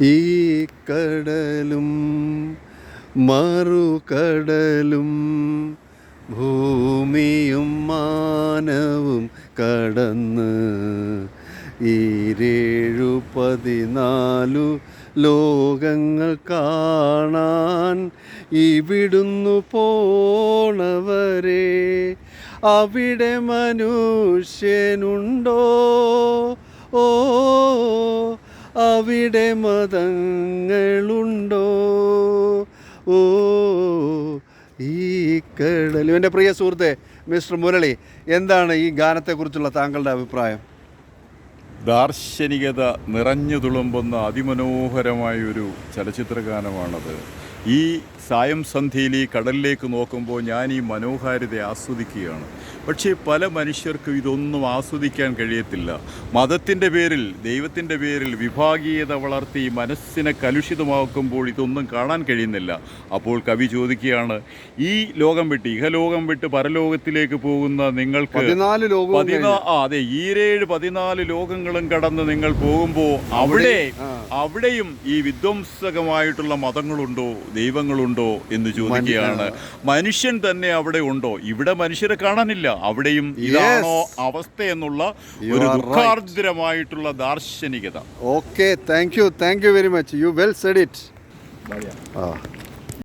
ഈ കടലും മറുകടലും ഭൂമിയും മാനവും കടന്ന് ഈരേഴു 14 ലോകങ്ങൾ കാണാൻ ഇവിടുന്നു പോണവരെ അവിടെ മനുഷ്യനുണ്ടോ? ഓ, അവിടെ മതങ്ങളുണ്ടോ? ഓ, ഈ കടലും. എൻ്റെ പ്രിയ സുഹൃത്തെ മിസ്റ്റർ മുരളി, എന്താണ് ഈ ഗാനത്തെക്കുറിച്ചുള്ള താങ്കളുടെ അഭിപ്രായം? ദാർശനികത നിറഞ്ഞു തുളുമ്പുന്ന അതിമനോഹരമായൊരു ചലച്ചിത്ര ഗാനമാണത്. ഈ സായം സന്ധ്യയിൽ ഈ കടലിലേക്ക് നോക്കുമ്പോൾ ഞാൻ ഈ മനോഹാരിത ആസ്വദിക്കുകയാണ്. പക്ഷേ പല മനുഷ്യർക്കും ഇതൊന്നും ആസ്വദിക്കാൻ കഴിയത്തില്ല. മതത്തിൻ്റെ പേരിൽ, ദൈവത്തിൻ്റെ പേരിൽ വിഭാഗീയത വളർത്തി മനസ്സിനെ കലുഷിതമാക്കുമ്പോൾ ഇതൊന്നും കാണാൻ കഴിയുന്നില്ല. അപ്പോൾ കവി ചോദിക്കുകയാണ്, ഈ ലോകം വിട്ട്, ഇഹലോകം വിട്ട് പരലോകത്തിലേക്ക് പോകുന്ന നിങ്ങൾക്ക് 14 ലോകങ്ങളും കടന്ന് നിങ്ങൾ പോകുമ്പോൾ അവിടെയും ഈ വിധ്വംസകമായിട്ടുള്ള മതങ്ങളുണ്ടോ, ദൈവങ്ങളുണ്ടോ എന്ന് ചോദിക്കുകയാണ്. മനുഷ്യൻ തന്നെ അവിടെ ഉണ്ടോ? ഇവിടെ മനുഷ്യരെ കാണാനില്ല. അവിടെയും ഇതാണോ അവസ്ഥ എന്നുള്ള ഒരു ദുഃഖാർദ്രമായിട്ടുള്ള ദാർശനികത. Okay, thank you very much. You well said it.